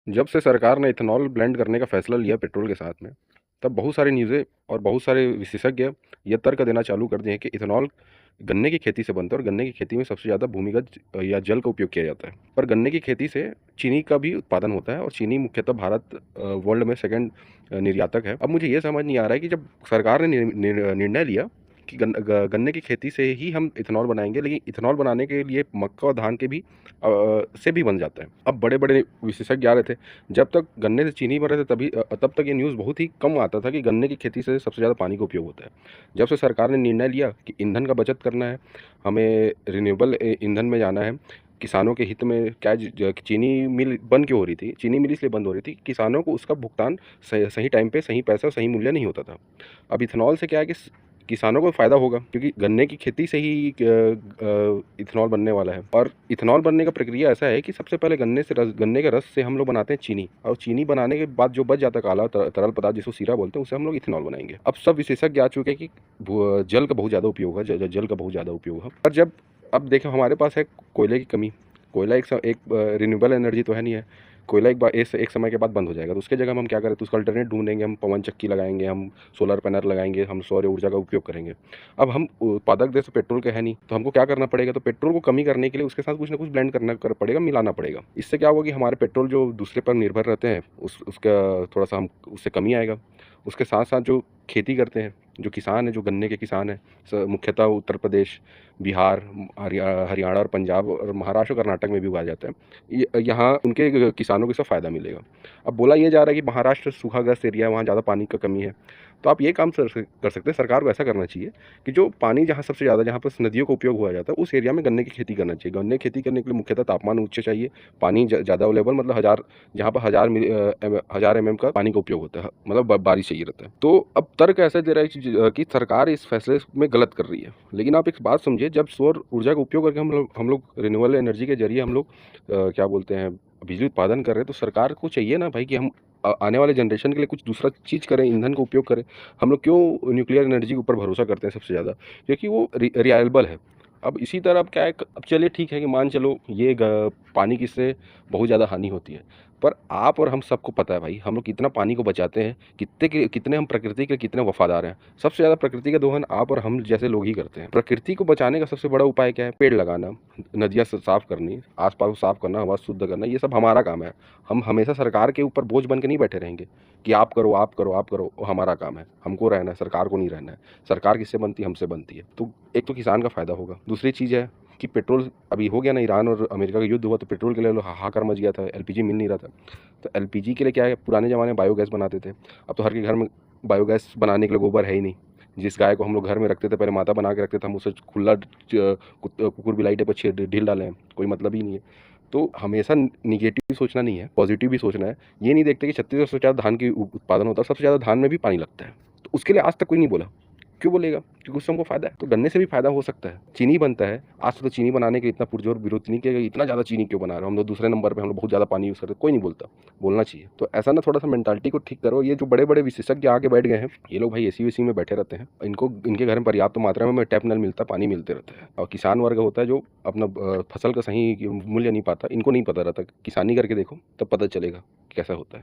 जब से सरकार ने इथेनॉल ब्लेंड करने का फैसला लिया पेट्रोल के साथ में, तब बहुत सारी न्यूज़ें और बहुत सारे विशेषज्ञ ये तर्क देना चालू कर दिए हैं कि इथेनॉल गन्ने की खेती से बनता है और गन्ने की खेती में सबसे ज़्यादा भूमिगत या जल का उपयोग किया जाता है। पर गन्ने की खेती से चीनी का भी उत्पादन होता है और चीनी मुख्यतः भारत वर्ल्ड में सेकंड निर्यातक है। अब मुझे ये समझ नहीं आ रहा है कि जब सरकार ने निर्णय लिया कि गन्ने की खेती से ही हम इथेनॉल बनाएंगे, लेकिन इथेनॉल बनाने के लिए मक्का और धान के भी से भी बन जाता है। अब बड़े-बड़े विशेषज्ञ आ रहे थे, जब तक गन्ने से चीनी बन रहे थे तब तक ये न्यूज़ बहुत ही कम आता था कि गन्ने की खेती से सबसे ज़्यादा पानी का उपयोग होता है। जब से सरकार ने निर्णय लिया कि ईंधन का बचत करना है, हमें रिन्यूएबल ईंधन में जाना है, किसानों के हित में क्या चीनी मिल बंद क्यों हो रही थी? चीनी मिल इसलिए बंद हो रही थी, किसानों को उसका भुगतान सही टाइम पे, सही पैसा, सही मूल्य नहीं होता था। अब इथेनॉल से क्या है कि किसानों को फ़ायदा होगा, क्योंकि गन्ने की खेती से ही इथेनॉल बनने वाला है। और इथेनॉल बनने का प्रक्रिया ऐसा है कि सबसे पहले गन्ने के रस से हम लोग बनाते हैं चीनी, और चीनी बनाने के बाद जो बच जाता है काला तरल पदार्थ जिसको शीरा बोलते हैं, उससे हम लोग इथेनॉल बनाएंगे। अब सब विशेषज्ञ आ चुके हैं कि जल का बहुत ज़्यादा उपयोग है, जल का बहुत ज़्यादा उपयोग है। पर जब अब देखो हमारे पास है कोयले की कमी। कोयला एक रिन्यूएबल एनर्जी तो है नहीं है। कोयला एक समय के बाद बंद हो जाएगा, तो उसके जगह हम क्या करें, तो उसका अल्टरनेट ढूंढेंगे। हम पवन चक्की लगाएंगे, हम सोलर पैनल लगाएंगे, हम सौर ऊर्जा का उपयोग करेंगे। अब हम उत्पादक देश तो पेट्रोल के है नहीं, तो हमको क्या करना पड़ेगा, तो पेट्रोल को कमी करने के लिए उसके साथ कुछ ना कुछ ब्लेंड पड़ेगा, मिलाना पड़ेगा। इससे क्या होगा कि हमारे पेट्रोल जो दूसरे पर निर्भर रहते हैं उसका थोड़ा सा हम उससे कमी आएगा। उसके साथ साथ जो खेती करते हैं, जो किसान हैं, जो गन्ने के किसान हैं, मुख्यतः उत्तर प्रदेश, बिहार, हरियाणा और पंजाब और महाराष्ट्र और कर्नाटक में भी उगाया जाता है। यहाँ उनके किसानों को इसका फ़ायदा मिलेगा। अब बोला ये जा रहा है कि महाराष्ट्र सूखाग्रस्त एरिया है, वहाँ ज़्यादा पानी का कमी है। तो आप ये काम कर सकते हैं, सरकार को ऐसा करना चाहिए कि जो पानी जहाँ सबसे ज़्यादा, जहाँ पर नदियों का उपयोग हुआ जाता है, उस एरिया में गन्ने की खेती करना चाहिए। गन्ने की खेती करने के लिए मुख्यतः तापमान उच्च चाहिए, पानी ज़्यादा अवेलेबल, मतलब जहाँ पर 1000 एमएम का पानी का उपयोग होता है, मतलब बारिश चाहिए रहता है। तो अब तर्क ऐसा दे रहा है कि सरकार इस फैसले में गलत कर रही है। लेकिन आप एक बात समझिए, जब सौर ऊर्जा का उपयोग करके हम लोग रिन्यूएबल एनर्जी के जरिए हम लोग क्या बोलते हैं, बिजली उत्पादन कर रहे हैं, तो सरकार को चाहिए ना भाई कि हम आने वाले जनरेशन के लिए कुछ दूसरा चीज़ करें, ईंधन का उपयोग करें। हम लोग क्यों न्यूक्लियर एनर्जी के ऊपर भरोसा करते हैं सबसे ज़्यादा, क्योंकि वो रिलायबल है। अब इसी तरह अब क्या है, अब चलिए ठीक है कि मान चलो ये पानी की से बहुत ज़्यादा हानि होती है, पर आप और हम सबको पता है भाई, हम लोग कितना पानी को बचाते हैं, कितने हम प्रकृति के कितने वफादार हैं। सबसे ज़्यादा प्रकृति का दोहन आप और हम जैसे लोग ही करते हैं। प्रकृति को बचाने का सबसे बड़ा उपाय क्या है? पेड़ लगाना, नदियाँ साफ करनी, आसपास को साफ करना, हवा शुद्ध करना, ये सब हमारा काम है। हम हमेशा सरकार के ऊपर बोझ बन के नहीं बैठे रहेंगे कि आप करो, आप करो, आप करो। वो हमारा काम है, हमको रहना है, सरकार को नहीं रहना है। सरकार किससे बनती है? हमसे बनती है। तो एक तो किसान का फ़ायदा होगा। दूसरी चीज़ है कि पेट्रोल अभी हो गया ना, ईरान और अमेरिका का युद्ध हुआ, तो पेट्रोल के लिए हाहाकार मच गया था, एलपीजी मिल नहीं रहा था। तो एलपीजी के लिए क्या है, पुराने ज़माने में बायोगैस बनाते थे। अब तो हर के घर में बायोगैस बनाने के लिए गोबर है ही नहीं। जिस गाय को हम लोग घर में रखते थे, पहले माता बना के रखते थे, हम उसे खुला कुकुर बिलाई टाइप ढील डाले हैं, कोई मतलब ही नहीं है। तो हमेशा नेगेटिव भी सोचना नहीं है, पॉजिटिव भी सोचना है। ये नहीं देखते कि छत्तीसगढ़ से ज़्यादा धान की उत्पादन होता है, सबसे ज़्यादा धान में भी पानी लगता है। तो उसके लिए आज तक कोई नहीं बोला। क्यों बोलेगा? क्योंकि उससे हमको फ़ायदा है। तो गन्ने से भी फ़ायदा हो सकता है। चीनी बनता है, आज तो चीनी बनाने के इतना पुरज़ोर विरोध नहीं किया, इतना ज़्यादा चीनी क्यों बना रहे हो? हम लोग दूसरे नंबर पे, हम लोग बहुत ज़्यादा पानी यूज़ करते हैं, कोई नहीं बोलता। बोलना चाहिए। तो ऐसा ना थोड़ा-सा मेंटालिटी को ठीक करो। ये जो बड़े-बड़े विशेषज्ञ आके बैठ गए हैं, ये लोग भाई एसी-वेसी में बैठे रहते हैं। इनके घर में पर्याप्त मात्रा में टैप नल मिलता है, पानी मिलते रहता है। और किसान वर्ग होता है जो अपना फसल का सही मूल्य नहीं पाता, इनको नहीं पता रहता। किसानी करके देखो, तब पता चलेगा कैसा होता है।